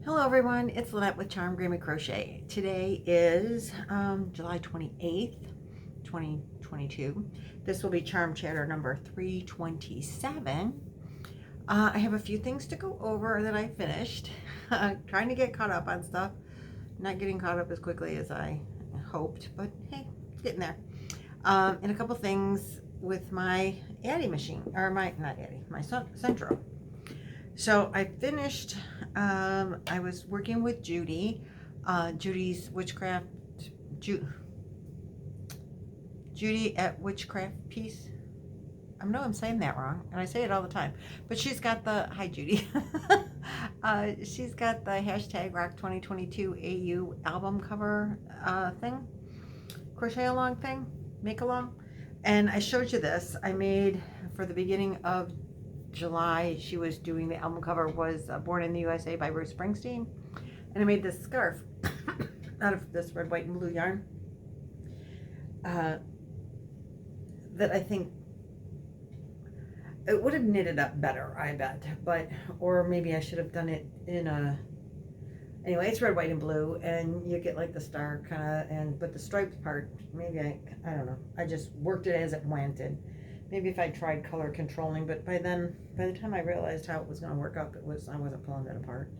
Hello everyone, it's Lynette with Charmed Grammy Crochet. Today is July 28th, 2022. This will be Charm Chatter number 327. I have a few things to go over that I finished. Trying to get caught up on stuff. Not getting caught up as quickly as I hoped, but hey, it's getting there. And a couple things with my Addy machine, or my Sentro. So I finished, I was working with Judy, Judy's Witchcraft, Judy at Witchcraft Piece. I know I'm saying that wrong, and I say it all the time, but she's got the, hi Judy, she's got the hashtag Rock 2022 AU album cover thing, crochet along thing, make along, and I showed you this. I made, for the beginning of July, she was doing the album cover, was Born in the USA by Bruce Springsteen, and I made this scarf out of this red, white, and blue yarn that I think it would have knitted up better, I bet, but, or maybe I should have done it in a, anyway, it's red, white, and blue, and you get like the star kind of, and but the striped part, maybe I don't know, I just worked it as it went, and maybe if I tried color controlling, but by the time I realized how it was going to work out, I wasn't pulling it apart.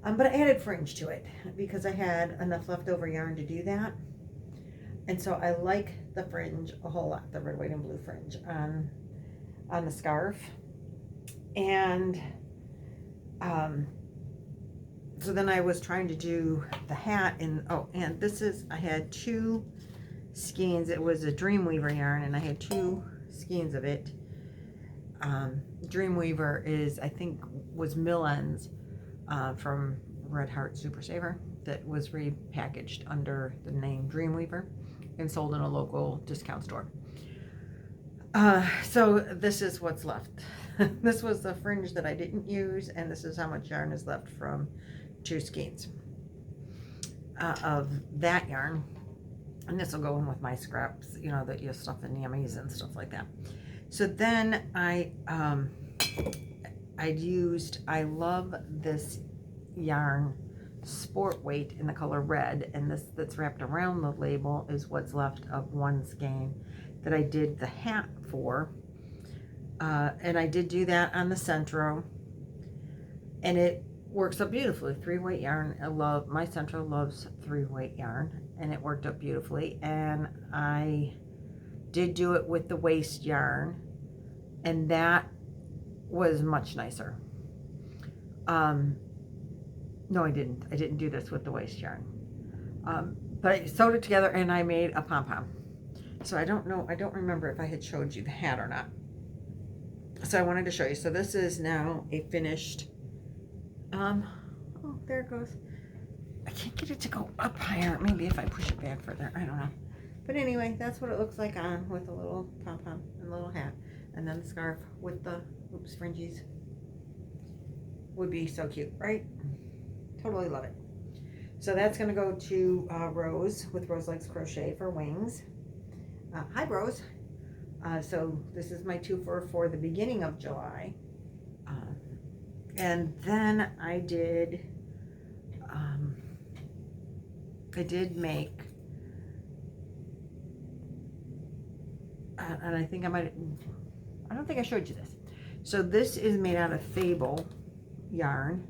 But I added fringe to it because I had enough leftover yarn to do that. And so I like the fringe a whole lot, the red, white, and blue fringe on the scarf. And so then I was trying to do the hat, and this is, I had two skeins. It was a Dreamweaver yarn, and I had two skeins of it. Dreamweaver is, I think, was mill ends from Red Heart Super Saver that was repackaged under the name Dreamweaver and sold in a local discount store. So this is what's left. This was the fringe that I didn't use, and this is how much yarn is left from two skeins of that yarn. And this will go in with my scraps, you know, that you stuff in yummies and stuff like that. So then I love this yarn, Sport Weight, in the color red, and this that's wrapped around the label is what's left of one skein that I did the hat for. And I did do that on the Sentro, and it works up beautifully. 3-weight yarn. My Sentro loves 3-weight yarn, and it worked up beautifully. And I did do it with the waist yarn, and that was much nicer. No, I didn't do this with the waist yarn, but I sewed it together and I made a pom-pom. So I don't remember if I had showed you the hat or not, so I wanted to show you. So this is now a finished, oh, there it goes. I can't get it to go up higher. Maybe if I push it back further, I don't know. But anyway, that's what it looks like on with a little pom-pom and a little hat. And then the scarf with the, oops, fringies would be so cute, right? Totally love it. So that's going to go to Rose with Rose Likes Crochet for wings. Hi, Rose. So this is my 2 for the beginning of July. And then I did make, and I think I don't think I showed you this. So this is made out of Fable yarn.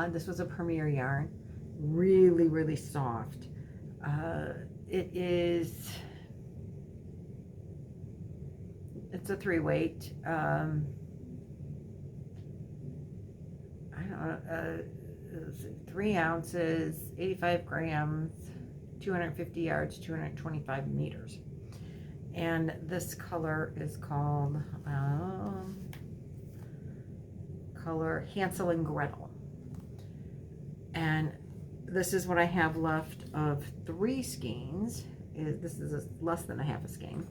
This was a Premier yarn, really, really soft. It's a 3-weight. I don't know, 3 ounces, 85 grams, 250 yards, 225 meters. And this color is called color Hansel and Gretel. And this is what I have left of 3 skeins. This is less than a half a skein.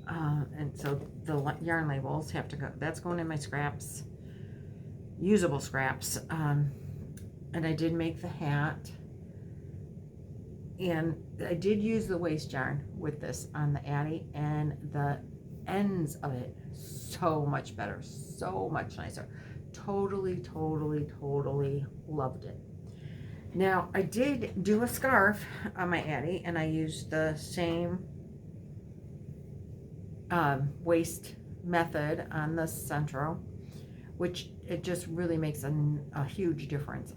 And so the yarn labels have to go, that's going in my scraps, usable scraps. And I did make the hat, and I did use the waist yarn with this on the Addy, and the ends of it so much better, so much nicer. totally loved it. Now, I did do a scarf on my Addie, and I used the same waist method on the Sentro, which it just really makes a huge difference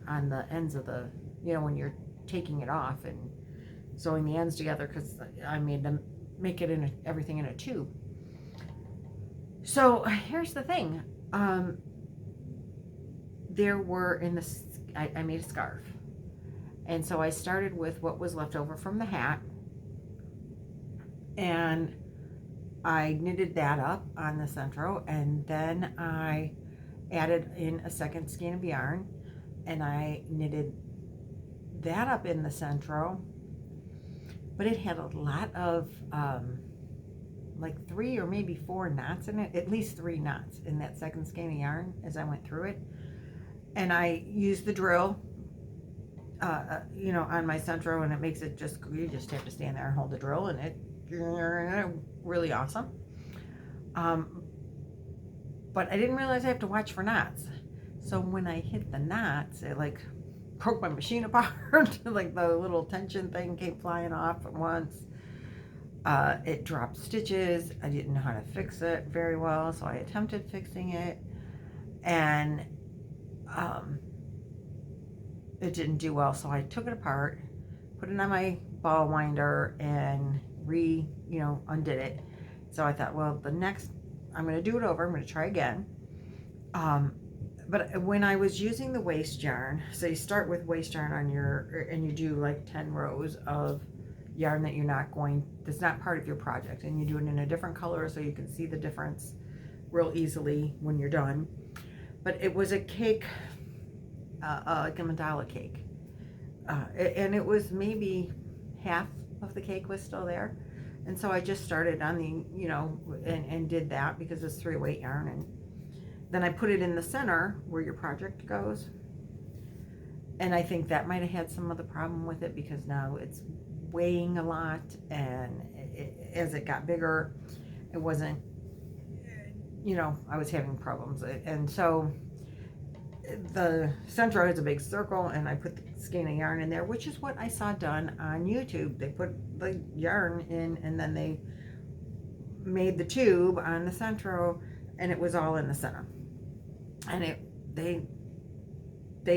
on the ends of the, you know, when you're taking it off and sewing the ends together, because I made them make it in everything in a tube. So here's the thing. There were in the, I made a scarf, and so I started with what was left over from the hat, and I knitted that up on the Sentro, and then I added in a second skein of yarn, and I knitted that up in the Sentro, but it had a lot of like 3 or maybe 4 knots in it, at least 3 knots in that second skein of yarn as I went through it. And I used the drill, you know, on my Sentro, and it makes it just, you just have to stand there and hold the drill, and it really awesome. But I didn't realize I have to watch for knots. So when I hit the knots, it like broke my machine apart. Like the little tension thing came flying off at once. It dropped stitches. I didn't know how to fix it very well, so I attempted fixing it, and it didn't do well. So I took it apart, put it on my ball winder, and undid it. So I thought, well, the next, I'm going to do it over. I'm going to try again. But when I was using the waste yarn, so you start with waste yarn on your, and you do like 10 rows of yarn that you're not going, that's not part of your project, and you do it in a different color so you can see the difference real easily when you're done. But it was a cake, like a mandala cake, and it was maybe half of the cake was still there, and so I just started on the, and did that because it's 3-weight yarn, and then I put it in the center where your project goes, and I think that might have had some of the problem with it, because now it's weighing a lot, and as it got bigger, it wasn't, I was having problems. And so the Sentro has a big circle, and I put the skein of yarn in there, which is what I saw done on YouTube. They put the yarn in, and then they made the tube on the Sentro, and it was all in the center. And they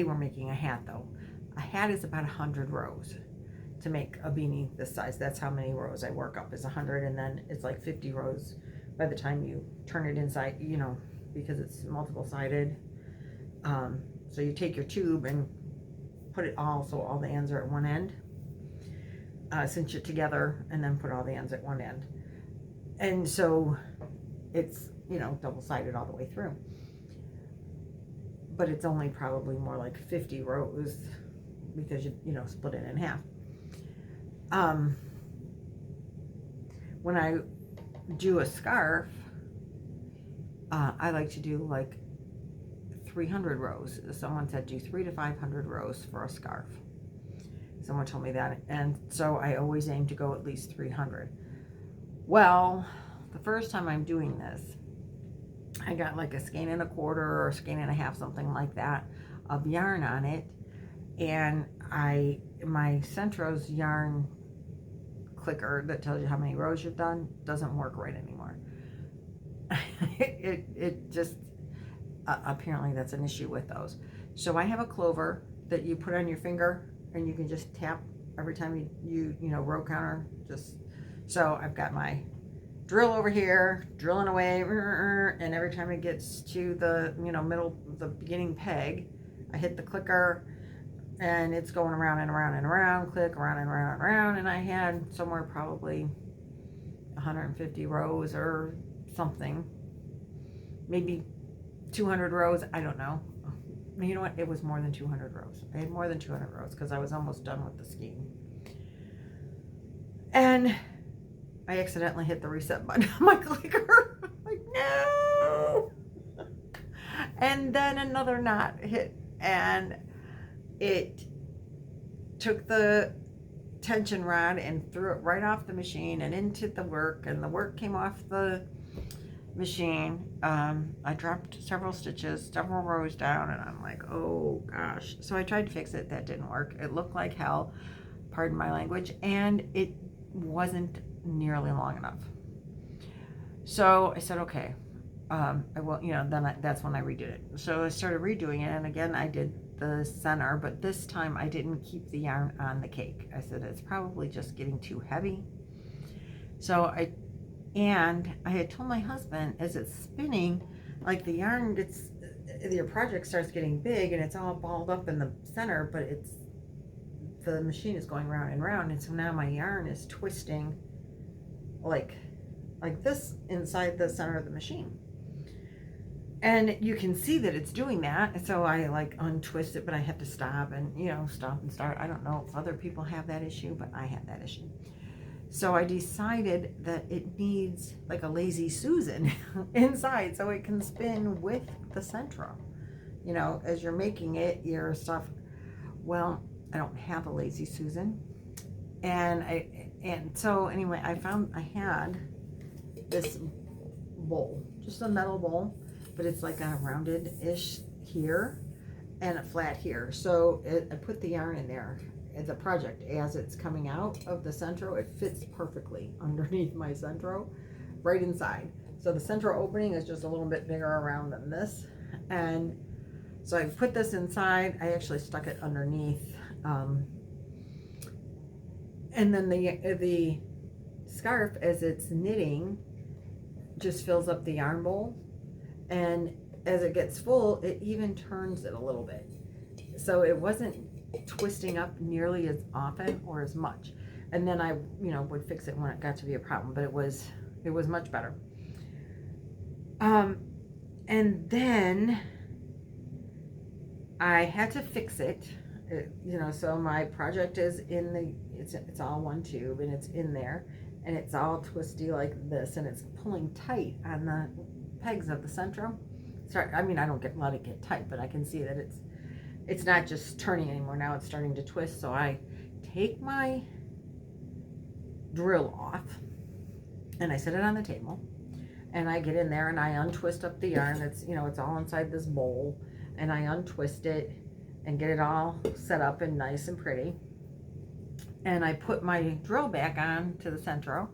were making a hat, though. A hat is about 100 rows to make a beanie this size. That's how many rows I work up, is 100, and then it's like 50 rows by the time you turn it inside, because it's multiple sided. So you take your tube and put it all, so all the ends are at one end, cinch it together, and then put all the ends at one end. And so it's, double-sided all the way through. But it's only probably more like 50 rows because you split it in half. When I do a scarf, I like to do like 300 rows. Someone said do 300 to 500 rows for a scarf. Someone told me that, and so I always aim to go at least 300. Well, the first time I'm doing this, I got like a skein and a quarter or a skein and a half, something like that, of yarn on it, and my Sentro's yarn clicker that tells you how many rows you've done doesn't work right anymore. it just apparently that's an issue with those. So I have a clover that you put on your finger, and you can just tap every time you row counter. Just so I've got my drill over here, drilling away, and every time it gets to the middle, the beginning peg, I hit the clicker, and it's going around and around and around, click around and around and around, and I had somewhere probably 150 rows or something, maybe 200 rows, I don't know. You know what, it was more than 200 rows. I had more than 200 rows because I was almost done with the skein. And I accidentally hit the reset button on my clicker. I'm like, no! And then another knot hit, and it took the tension rod and threw it right off the machine and into the work, and the work came off the machine, I dropped several stitches, several rows down, and I'm like, oh gosh. So I tried to fix it. That didn't work. It looked like hell, pardon my language, and it wasn't nearly long enough. So I said, okay, I will, that's when I redid it. So I started redoing it, and again, I did the center, but this time I didn't keep the yarn on the cake. I said, it's probably just getting too heavy. So I had told my husband, as it's spinning, like the yarn your project starts getting big and it's all balled up in the center, but the machine is going round and round, and so now my yarn is twisting like this inside the center of the machine. And you can see that it's doing that. And so I like untwist it, but I have to stop and, stop and start. I don't know if other people have that issue, but I have that issue. So I decided that it needs like a lazy Susan inside so it can spin with the Sentro. As you're making it, your stuff, well, I don't have a lazy Susan. And so anyway, I had this bowl, just a metal bowl, but it's like a rounded-ish here and a flat here. So I put the yarn in there. The project, as it's coming out of the Sentro, it fits perfectly underneath my Sentro, right inside. So the Sentro opening is just a little bit bigger around than this. And so I put this inside. I actually stuck it underneath. And then the scarf, as it's knitting, just fills up the yarn bowl. And as it gets full, it even turns it a little bit. So it wasn't twisting up nearly as often or as much. And then I, would fix it when it got to be a problem, but it was much better. And then I had to fix it, so my project is it's all one tube and it's in there and it's all twisty like this, and it's pulling tight on the pegs of the Sentro. Sorry, I don't let it get tight, but I can see that it's not just turning anymore. Now it's starting to twist. So I take my drill off and I set it on the table, and I get in there and I untwist up the yarn. It's it's all inside this bowl, and I untwist it and get it all set up and nice and pretty. And I put my drill back on to the Sentro,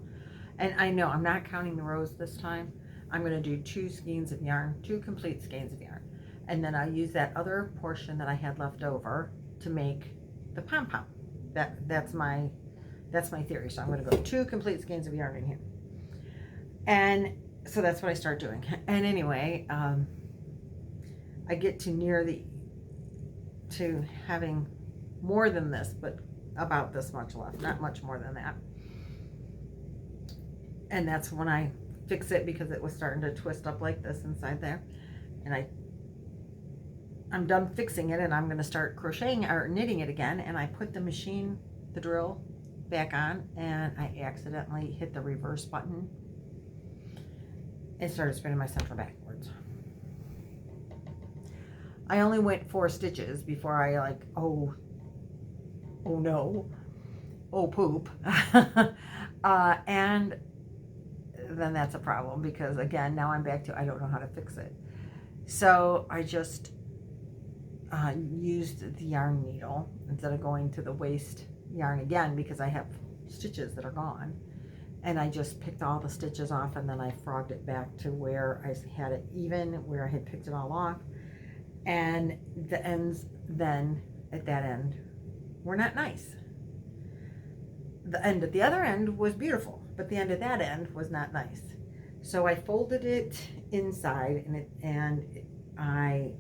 and I know I'm not counting the rows this time. I'm going to do 2 skeins of yarn, 2 complete skeins of yarn. And then I use that other portion that I had left over to make the pom-pom. That's my theory. So I'm going to go 2 complete skeins of yarn in here. And so that's what I start doing. And anyway, I get to having more than this, but about this much left, not much more than that. And that's when I fix it, because it was starting to twist up like this inside there. And I'm done fixing it, and I'm going to start crocheting or knitting it again. And I put the drill back on, and I accidentally hit the reverse button and started spinning my Sentro backwards. I only went 4 stitches before I oh no, oh poop. And then that's a problem, because again, now I'm back to I don't know how to fix it. So I just used the yarn needle instead of going to the waste yarn again, because I have stitches that are gone, and I just picked all the stitches off, and then I frogged it back to where I had it even, where I had picked it all off. And the ends then at that end were not nice. The end at the other end was beautiful, but the end at that end was not nice. So I folded it inside, and I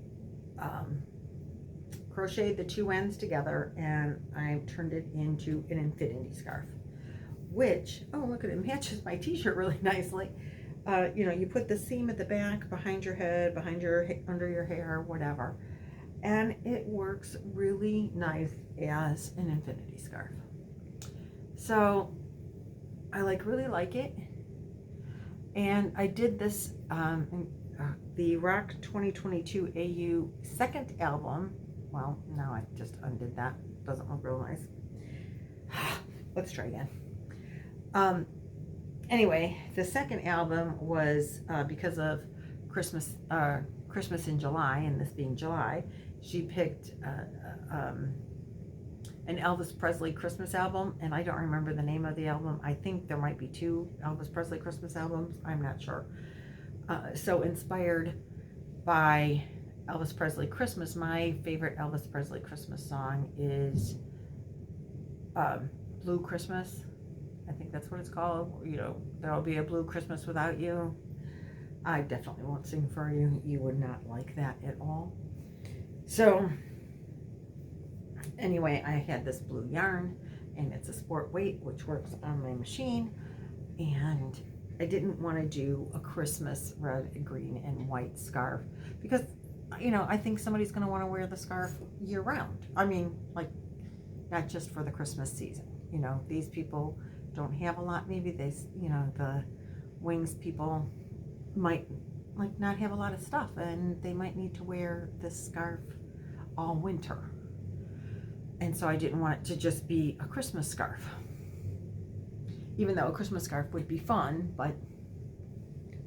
crocheted the 2 ends together, and I turned it into an infinity scarf, which, oh look at it, matches my t-shirt really nicely. You put the seam at the back, behind your head, under your hair, whatever, and it works really nice as an infinity scarf. So I really like it. And I did this the Rock 2022 AU second album. Well, now I just undid that. Doesn't look real nice. Let's try again. Anyway, the second album was because of Christmas in July, and this being July, she picked an Elvis Presley Christmas album, and I don't remember the name of the album. I think there might be 2 Elvis Presley Christmas albums. I'm not sure. So inspired by Elvis Presley Christmas, my favorite Elvis Presley Christmas song is Blue Christmas. I think that's what it's called. You know, there'll be a blue Christmas without you. I definitely won't sing for you. You would not like that at all. So anyway, I had this blue yarn, and it's a sport weight, which works on my machine. And I didn't want to do a Christmas red, green, and white scarf because, you know, I think somebody's going to want to wear the scarf year round. I mean, like, not just for the Christmas season. You know, these people don't have a lot. Maybe they, you know, the wings people might like not have a lot of stuff, and they might need to wear this scarf all winter. And so I didn't want it to just be a Christmas scarf, even though a Christmas scarf would be fun, but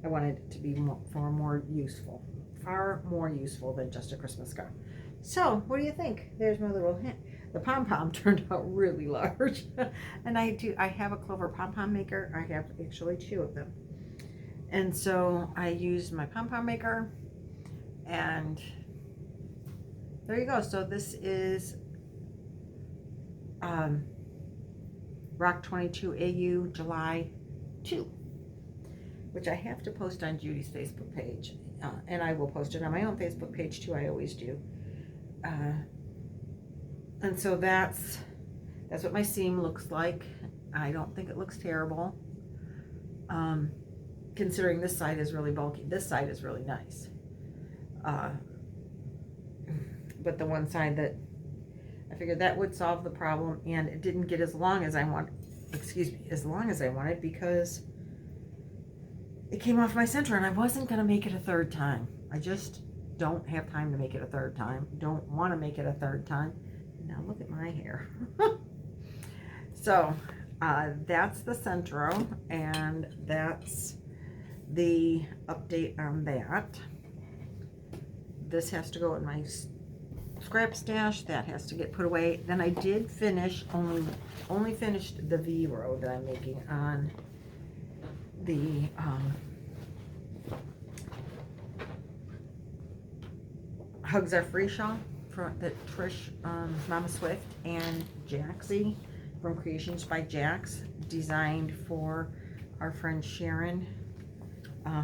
I wanted it to be far more useful than just a Christmas scarf. So what do you think? There's my little hint. The pom-pom turned out really large. And I have a Clover Pom-Pom Maker. I have actually 2 of them. And so I used my Pom-Pom Maker, and there you go. So this is Rock 22 AU July 2, which I have to post on Judy's Facebook page, and I will post it on my own Facebook page too. I always do. And so that's what my seam looks like. I don't think it looks terrible, considering this side is really bulky. This side is really nice, but the one side that I figured that would solve the problem, and it didn't get as long as I wanted. As long as I wanted, because it came off my Sentro, and I wasn't going to make it a 3rd time. I just don't have time to make it a 3rd time. Don't want to make it a 3rd time. Now look at my hair. So that's the Sentro, and that's the update on that. This has to go in my scrap stash. That has to get put away. Then I did finish, only finished the V row that I'm making on the Hugs Are Free shawl that Trish, Mama Swift, and Jaxie from Creations by Jax designed for our friend Sharon,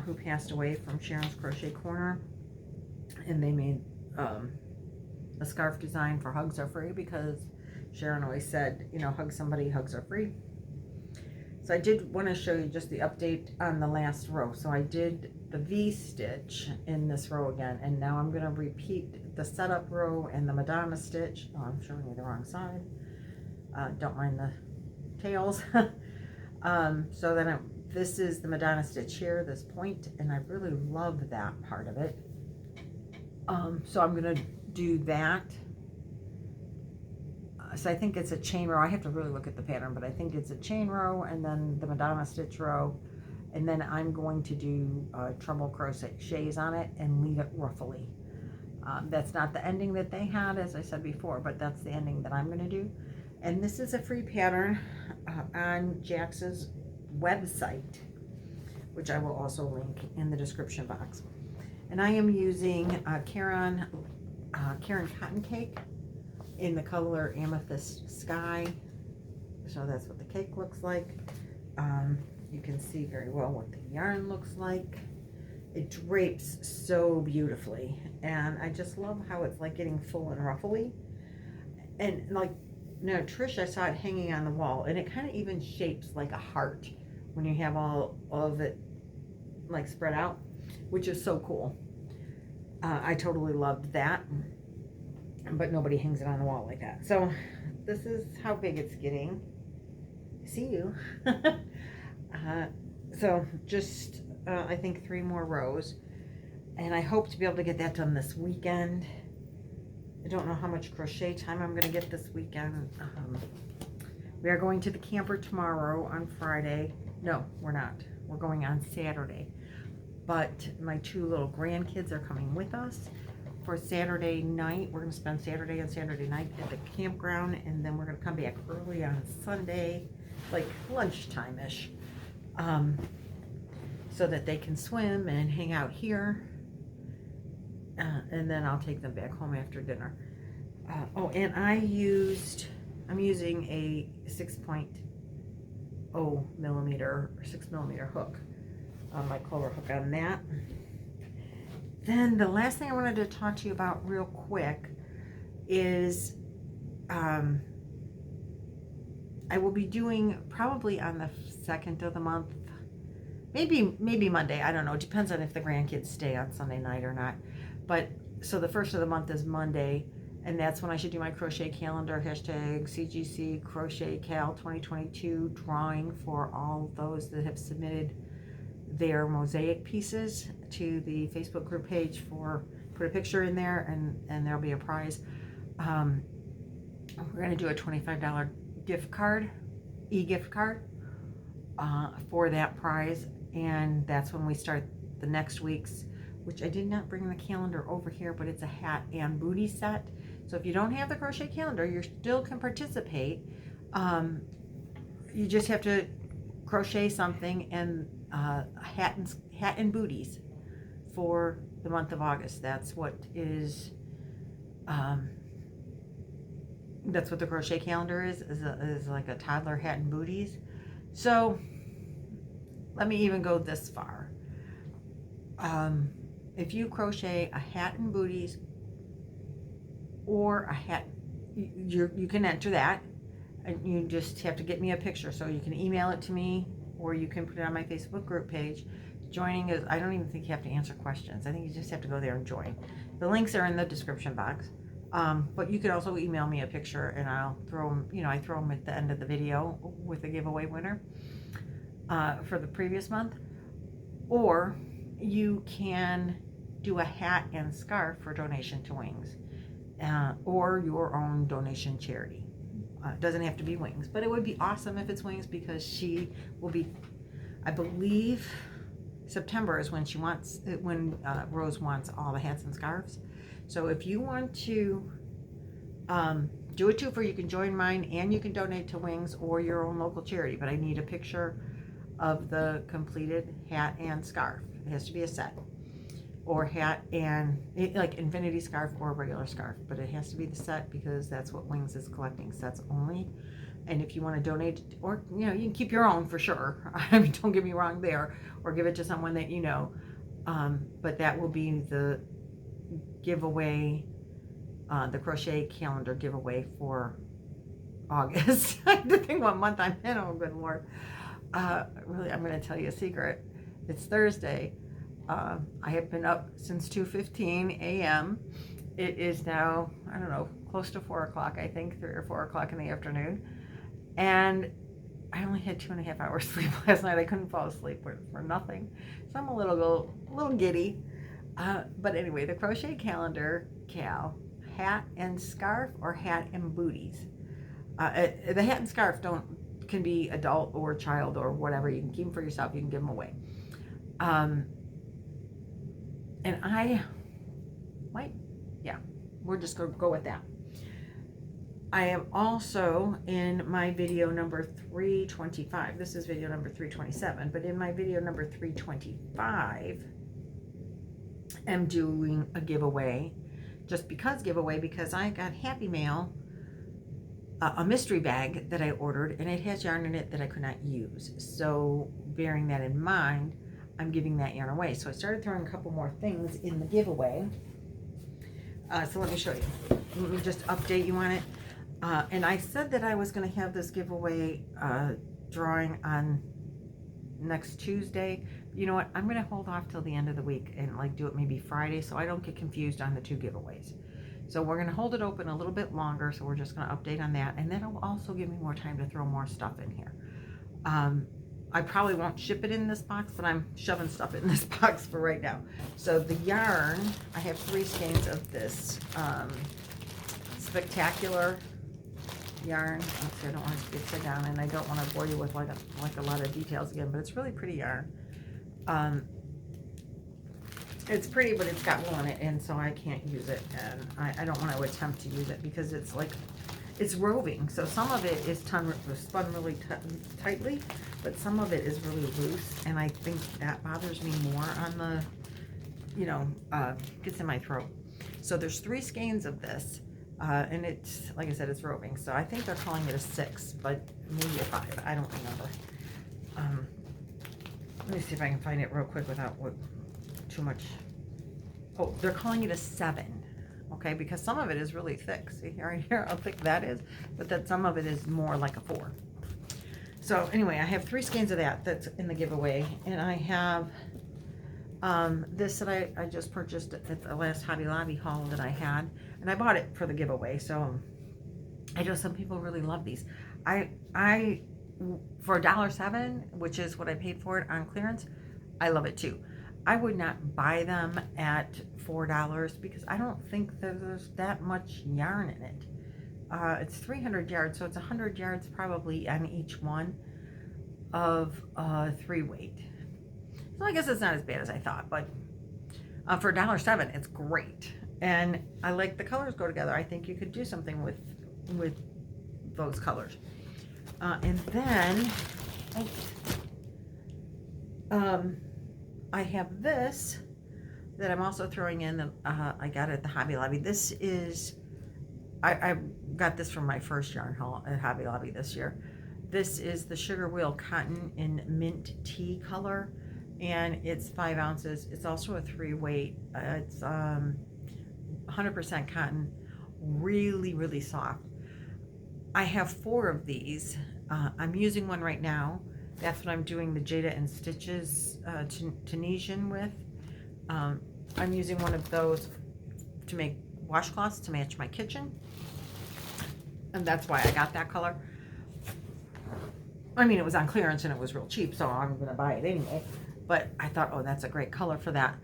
who passed away, from Sharon's Crochet Corner. And they made a scarf design for Hugs Are Free, because Sharon always said, you know, hug somebody, hugs are free. So I did want to show you just the update on the last row. So I did the V stitch in this row again, and now I'm going to repeat the setup row and the Madonna stitch. Oh, I'm showing you the wrong side. Don't mind the tails. So then this is the Madonna stitch here, this point, and I really love that part of it. So I'm going to do that. So I think it's a chain row. I have to really look at the pattern, but I think it's a chain row, and then the Madonna stitch row, and then I'm going to do treble crochets on it and leave it ruffly. That's not the ending that they had, as I said before, but that's the ending that I'm going to do. And this is a free pattern on Jax's website, which I will also link in the description box. And I am using Karen Cotton Cake in the color Amethyst Sky. So that's what the cake looks like. You can see very well what the yarn looks like. It drapes so beautifully, and I just love how it's like getting full and ruffly. And like, no, Trish, I saw it hanging on the wall, and it kind of even shapes like a heart when you have all of it like spread out, which is so cool. I totally loved that, but nobody hangs it on the wall like that. So this is how big it's getting. See you. So just I think 3 more rows, and I hope to be able to get that done this weekend. I don't know how much crochet time I'm going to get this weekend. We are going to the camper tomorrow on Friday. No, we're not. We're going on Saturday. but my 2 little grandkids are coming with us for Saturday night. We're going to spend Saturday and Saturday night at the campground, and then we're going to come back early on Sunday, like lunchtime-ish, so that they can swim and hang out here, and then I'll take them back home after dinner. Oh, and I'm using a 6.0 millimeter or 6 millimeter hook on my color hook on that. Then the last thing I wanted to talk to you about real quick is I will be doing probably on the 2nd of the month, maybe Monday, I don't know, it depends on if the grandkids stay on Sunday night or not. But so the 1st of the month is Monday, and that's when I should do my crochet calendar, hashtag CGC Crochet Cal 2022 drawing for all those that have submitted their mosaic pieces to the Facebook group page. Put a picture in there, and there'll be a prize. We're going to do a $25 gift card, e-gift card, for that prize, and that's when we start the next week's, which I did not bring the calendar over here, but it's a hat and booty set. So if you don't have the crochet calendar, you still can participate. You just have to crochet something and hat and booties for the month of August. That's what is that's what the crochet calendar is like a toddler hat and booties. So let me even go this far. If you crochet a hat and booties or a hat, you can enter that, and you just have to get me a picture. So you can email it to me, or you can put it on my Facebook group page. Joining is, I don't even think you have to answer questions. I think you just have to go there and join. The links are in the description box. But you could also email me a picture, and I'll throw them, I throw them at the end of the video with the giveaway winner for the previous month. Or you can do a hat and scarf for donation to Wings, or your own donation charity. It doesn't have to be Wings, but it would be awesome if it's Wings, because she will be, I believe September is when Rose wants all the hats and scarves. So if you want to do it too, for you can join mine and you can donate to Wings or your own local charity, but I need a picture of the completed hat and scarf. It has to be a set, or hat and like infinity scarf or a regular scarf, but it has to be the set, because that's what Wings is collecting, sets only. And if you want to donate, or you can keep your own for sure. I mean, don't get me wrong there, or give it to someone that you know. But that will be the giveaway, the crochet calendar giveaway for August. I have to think what month I'm in. Oh, good Lord. Really, I'm going to tell you a secret. It's Thursday. I have been up since 2:15 a.m. It is now, I don't know, close to 4 o'clock, I think, 3 or 4 o'clock in the afternoon. And I only had 2.5 hours sleep last night. I couldn't fall asleep for nothing. So I'm a little giddy. But anyway, the crochet calendar, Cal, hat and scarf or hat and booties. The hat and scarf can be adult or child or whatever. You can keep them for yourself. You can give them away. And I might, we're just going to go with that. I am also in my video number 325. This is video number 327, but in my video number 325, I'm doing a giveaway, because I got Happy Mail, a mystery bag that I ordered, and it has yarn in it that I could not use. So bearing that in mind, I'm giving that yarn away. So I started throwing a couple more things in the giveaway. So let me show you. Let me just update you on it. And I said that I was going to have this giveaway drawing on next Tuesday. You know what? I'm going to hold off till the end of the week and do it maybe Friday, so I don't get confused on the 2 giveaways. So we're going to hold it open a little bit longer. So we're just going to update on that, and then it will also give me more time to throw more stuff in here. I probably won't ship it in this box, but I'm shoving stuff in this box for right now. So the yarn, I have 3 skeins of this spectacular yarn. Okay, I don't want it to get upside down, and I don't want to bore you with like a lot of details again, but it's really pretty yarn. It's pretty, but it's got wool in it, and so I can't use it, and I don't want to attempt to use it because it's like, it's roving. So some of it is spun really tightly, but some of it is really loose, and I think that bothers me more on the, you know, gets in my throat. So there's 3 skeins of this, and it's, like I said, it's roving. So I think they're calling it a 6, but maybe a 5. I don't remember. Let me see if I can find it real quick without too much. Oh, they're calling it a 7. Okay, because some of it is really thick. See right here how thick that is, but that some of it is more like a 4. So anyway, I have 3 skeins of that's in the giveaway, and I have this that I just purchased at the last Hobby Lobby haul that I had, and I bought it for the giveaway. So I know some people really love these. I for $1.07, which is what I paid for it on clearance, I love it too. I would not buy them at $4 because I don't think there's that much yarn in it. It's 300 yards, so it's 100 yards probably on each one of 3 weight. So I guess it's not as bad as I thought, but for $1.07, it's great. And I like the colors go together. I think you could do something with those colors. And then I have this that I'm also throwing in that I got at the Hobby Lobby. This is, I got this from my first yarn haul at Hobby Lobby this year. This is the Sugar Wheel Cotton in mint tea color, and it's 5 ounces. It's also a 3 weight. It's 100% cotton, really, really soft. I have 4 of these. I'm using one right now. That's what I'm doing the Jada and Stitches Tunisian with. I'm using one of those to make washcloths to match my kitchen. And that's why I got that color. I mean, it was on clearance and it was real cheap, so I'm going to buy it anyway. But I thought, oh, that's a great color for that.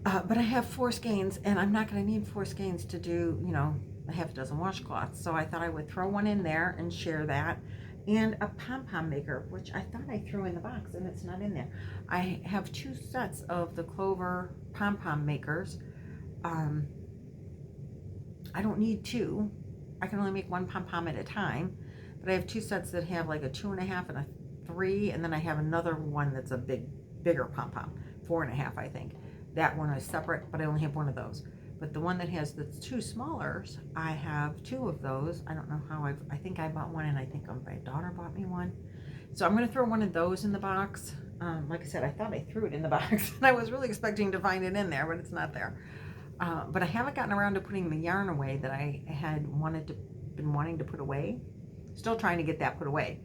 But I have 4 skeins, and I'm not going to need 4 skeins to do, you know, a half dozen washcloths. So I thought I would throw one in there and share that. And a Pom-Pom Maker, which I thought I threw in the box, and it's not in there. I have 2 sets of the Clover Pom-Pom Makers. I don't need 2. I can only make 1 pom-pom at a time. But I have 2 sets that have like a 2.5 and a 3, and then I have another one that's a bigger pom-pom, 4.5, I think. That one is separate, but I only have 1 of those. But the one that has the 2 smallers, I have 2 of those. I don't know how I think I bought one, and I think my daughter bought me one. So I'm going to throw one of those in the box. Like I said, I thought I threw it in the box, and I was really expecting to find it in there, but it's not there. But I haven't gotten around to putting the yarn away that I had been wanting to put away. Still trying to get that put away.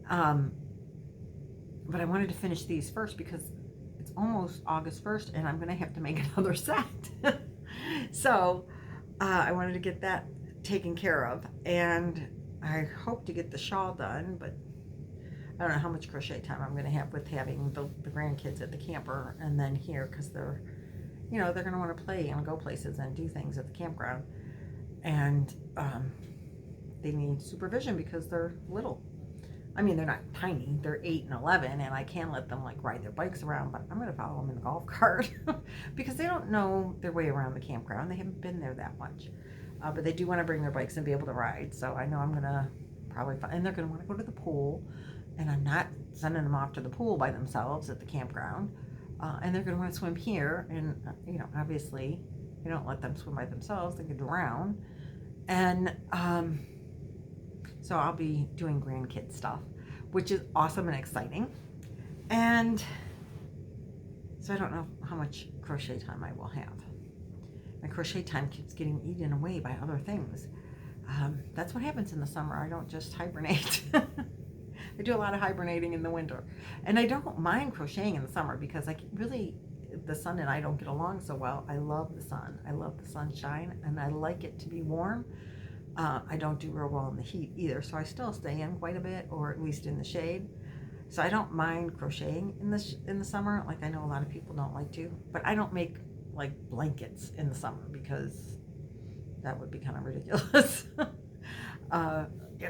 But I wanted to finish these first because it's almost August 1st, and I'm going to have to make another set. So I wanted to get that taken care of, and I hope to get the shawl done, but I don't know how much crochet time I'm going to have with having the grandkids at the camper and then here, because they're, you know, they're going to want to play and go places and do things at the campground, and they need supervision because they're little. I mean, they're not tiny, they're 8 and 11, and I can't let them like ride their bikes around, but I'm going to follow them in the golf cart because they don't know their way around the campground. They haven't been there that much, but they do want to bring their bikes and be able to ride. So I know I'm going to probably, and they're going to want to go to the pool, and I'm not sending them off to the pool by themselves at the campground, and they're going to want to swim here, and you know, obviously you don't let them swim by themselves, they could drown. And so I'll be doing grandkid stuff, which is awesome and exciting. And so I don't know how much crochet time I will have. My crochet time keeps getting eaten away by other things. That's what happens in the summer. I don't just hibernate. I do a lot of hibernating in the winter. And I don't mind crocheting in the summer because the sun and I don't get along so well. I love the sun. I love the sunshine, and I like it to be warm. I don't do real well in the heat either, so I still stay in quite a bit, or at least in the shade. So I don't mind crocheting in the summer, like I know a lot of people don't like to, but I don't make like blankets in the summer because that would be kind of ridiculous.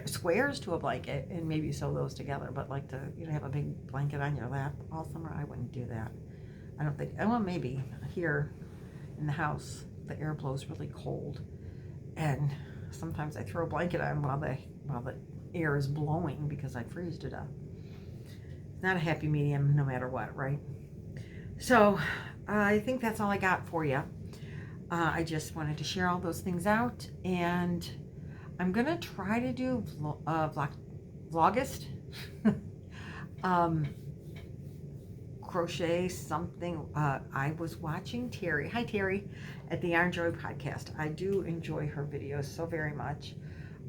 Squares to a blanket and maybe sew those together, but like to, you know, have a big blanket on your lap all summer, I wouldn't do that. I don't think, well, maybe here in the house, the air blows really cold. And sometimes I throw a blanket on while the air is blowing because I freeze to death. It's not a happy medium no matter what, right? So I think that's all I got for you. I just wanted to share all those things out, and I'm gonna try to do vlogist. Crochet something. I was watching Terry. Hi Terry, at the Yarntube podcast. I do enjoy her videos so very much.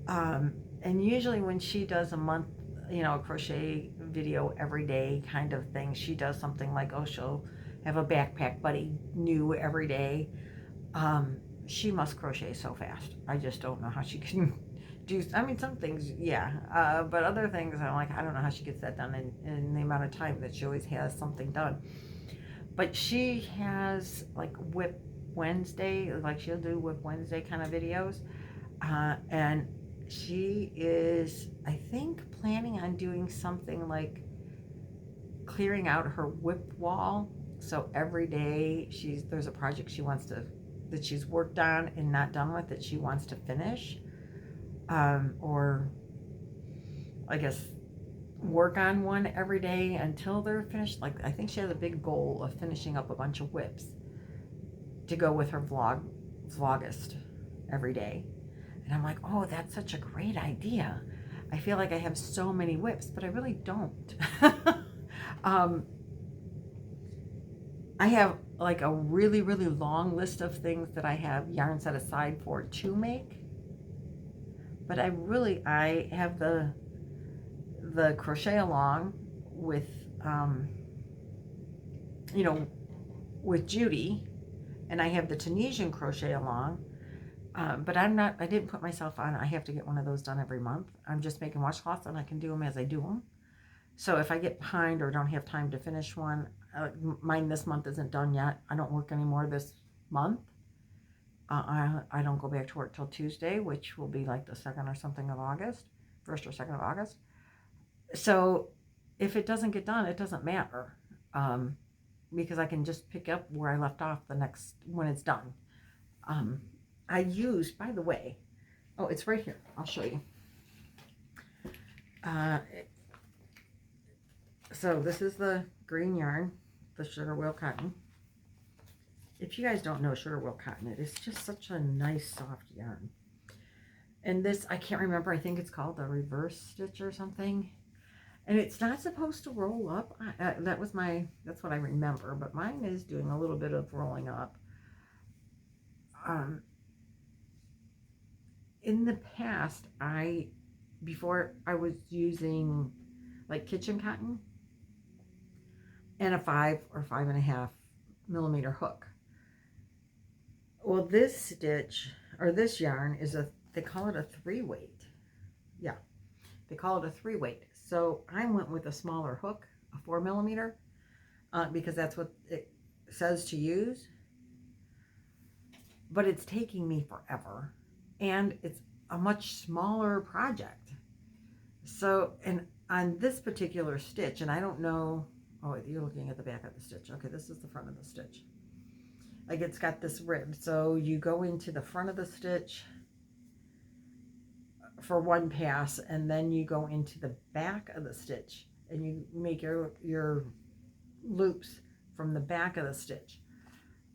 And usually when she does a month, a crochet video every day kind of thing, she does something like, she'll have a backpack buddy new every day. She must crochet so fast. I just don't know how she can do. I mean, some things, yeah, but other things, I'm like, I don't know how she gets that done in the amount of time that she always has something done. But she has like Whip Wednesday, like she'll do Whip Wednesday kind of videos, and she is, I think, planning on doing something like clearing out her whip wall. So every day there's a project that she's worked on and not done with that she wants to finish, or I guess work on one every day until they're finished. Like, I think she has a big goal of finishing up a bunch of whips to go with her vlogist every day. And I'm like, oh, that's such a great idea. I feel like I have so many whips, but I really don't. I have like a really, really long list of things that I have yarn set aside for to make. But I have the crochet along with, with Judy, and I have the Tunisian crochet along. But I didn't put myself on, I have to get one of those done every month. I'm just making washcloths and I can do them as I do them. So if I get behind or don't have time to finish one, mine this month isn't done yet. I don't work anymore this month. I don't go back to work till Tuesday, which will be like the 2nd or something of August, 1st or 2nd of August. So if it doesn't get done, it doesn't matter, because I can just pick up where I left off when it's done. I used, by the way, it's right here. I'll show you. So this is the green yarn, the sugar wheel cotton. If you guys don't know sugar wheel cotton, it is just such a nice soft yarn. And this, I can't remember, I think it's called the reverse stitch or something. And it's not supposed to roll up. That's what I remember, but mine is doing a little bit of rolling up. In the past, before I was using like kitchen cotton and a 5 or 5.5 millimeter hook. Well, this stitch, or this yarn, they call it a 3-weight. Yeah, they call it a 3-weight. So I went with a smaller hook, a 4 millimeter, because that's what it says to use. But it's taking me forever, and it's a much smaller project. So, and on this particular stitch, and I don't know, you're looking at the back of the stitch. Okay, this is the front of the stitch. Like, it's got this rib. So you go into the front of the stitch for one pass, and then you go into the back of the stitch, and you make your loops from the back of the stitch.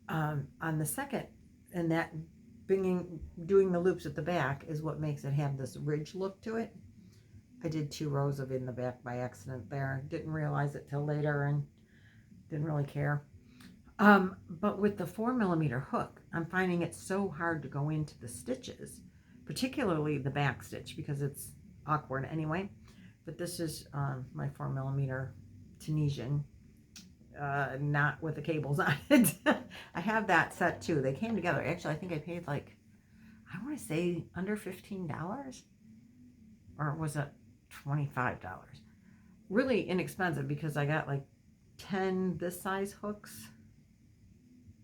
On the second, and that doing the loops at the back is what makes it have this ridge look to it. I did 2 rows of in the back by accident there. Didn't realize it till later and didn't really care. But with the 4 millimeter hook, I'm finding it so hard to go into the stitches, particularly the back stitch, because it's awkward anyway. But this is my 4 millimeter Tunisian, not with the cables on it. I have that set too. They came together. Actually, I think I paid like, I want to say under $15, or was it $25? Really inexpensive, because I got like 10 this size hooks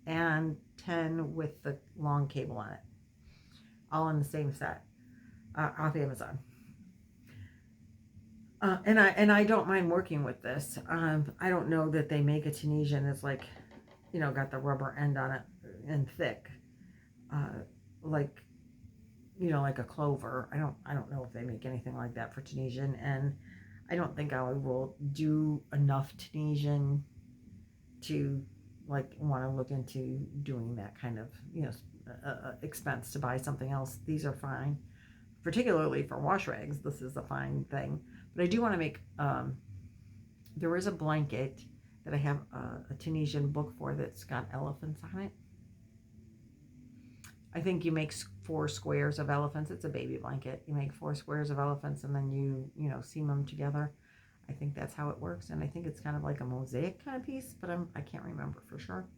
and 10 with the long cable on it, all in the same set, off Amazon. And I don't mind working with this. I don't know that they make a Tunisian. It's like you know, got the rubber end on it and thick, like, you know, like a clover. I don't know if they make anything like that for Tunisian, and I don't think I will do enough Tunisian to like want to look into doing that kind of, you know, expense to buy something else. These are fine, particularly for wash rags. This is a fine thing, but I do want to make, there is a blanket that I have a Tunisian book for that's got elephants on it. I think you make 4 squares of elephants. It's a baby blanket. You make 4 squares of elephants and then you know, seam them together. I think that's how it works. And I think it's kind of like a mosaic kind of piece, but I can't remember for sure.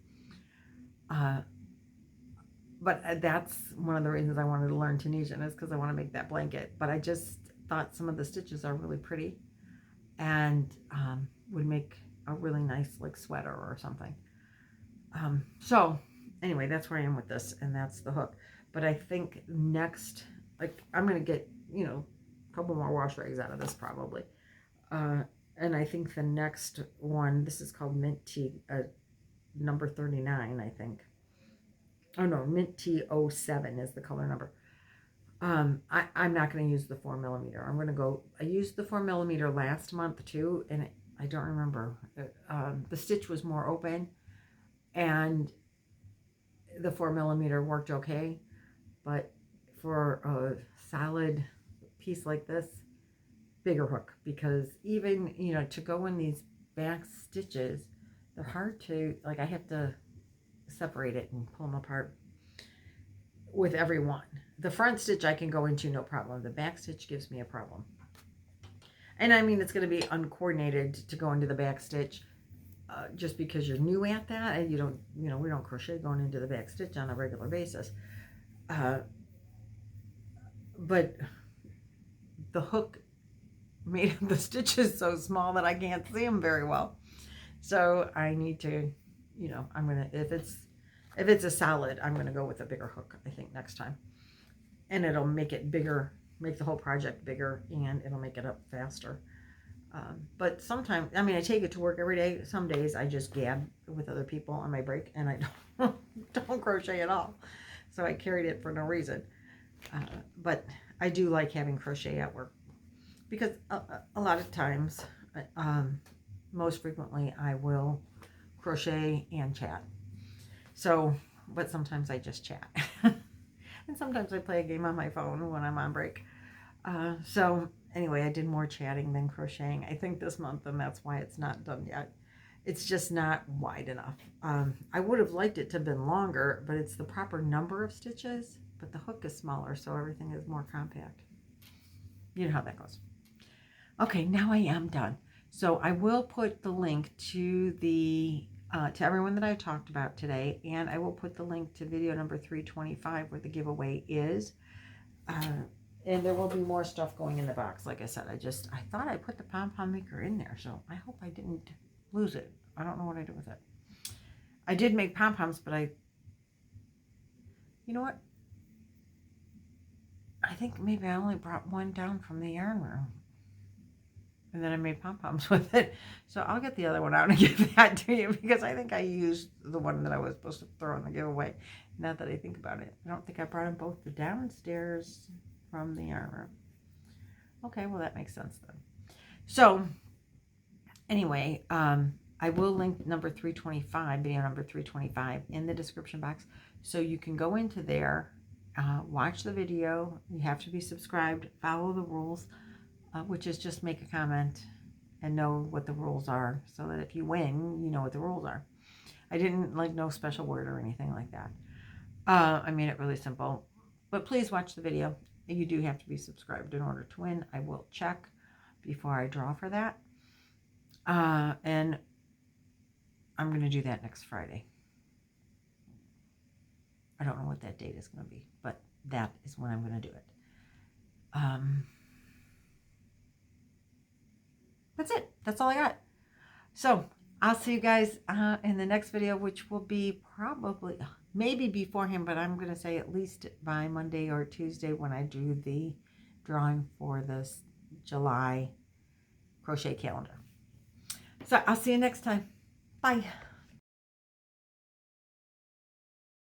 But that's one of the reasons I wanted to learn Tunisian, is because I want to make that blanket. But I just thought some of the stitches are really pretty and would make a really nice like sweater or something. So anyway, that's where I am with this, and that's the hook. But I think next, like, I'm going to get, you know, a couple more wash rags out of this probably. And I think the next one, this is called Mint Tea, number 39, I think. Oh no, Mint Tea 07 is the color number. I'm not going to use the 4mm. I'm going to go, I used the 4mm last month too, and I don't remember. The stitch was more open, and the 4mm worked okay, but for a solid piece like this, bigger hook, because even, you know, to go in these back stitches, they're hard to, like, I have to separate it and pull them apart with every one. The front stitch I can go into no problem. The back stitch gives me a problem. And I mean, it's going to be uncoordinated to go into the back stitch just because you're new at that, and you don't, you know, we don't crochet going into the back stitch on a regular basis. But the hook made the stitches so small that I can't see them very well. So I need to, you know, I'm going to, if it's a solid, I'm going to go with a bigger hook, I think, next time. And it'll make it bigger, make the whole project bigger, and it'll make it up faster. But sometimes, I mean, I take it to work every day. Some days I just gab with other people on my break, and I don't crochet at all. So I carried it for no reason. But I do like having crochet at work, because a lot of times, most frequently, I will crochet and chat. So, but sometimes I just chat. And sometimes I play a game on my phone when I'm on break. So anyway, I did more chatting than crocheting, I think, this month, and that's why it's not done yet. It's just not wide enough. I would have liked it to have been longer, but it's the proper number of stitches, but the hook is smaller, so everything is more compact. You know how that goes. Okay, now I am done. So I will put the link to the to everyone that I talked about today, and I will put the link to video number 325 where the giveaway is. And there will be more stuff going in the box. Like I said, I thought I put the Pom-Pom Maker in there, so I hope I didn't lose it. I don't know what I did with it. I did make pom-poms, but you know what? I think maybe I only brought one down from the yarn room. And then I made pom-poms with it. So I'll get the other one out and give that to you, because I think I used the one that I was supposed to throw in the giveaway. Now that I think about it. I don't think I brought them both the downstairs from the yarn room. Okay, well, that makes sense then. So anyway, I will link number 325, video number 325, in the description box. So you can go into there, watch the video. You have to be subscribed, follow the rules. Which is just make a comment and know what the rules are, so that if you win, you know what the rules are. I didn't like no special word or anything like that. I made it really simple. But please watch the video. You do have to be subscribed in order to win. I will check before I draw for that. And I'm going to do that next Friday. I don't know what that date is going to be, but that is when I'm going to do it. That's it. That's all I got. So I'll see you guys in the next video, which will be probably, maybe beforehand, but I'm going to say at least by Monday or Tuesday when I do the drawing for this July crochet calendar. So I'll see you next time. Bye.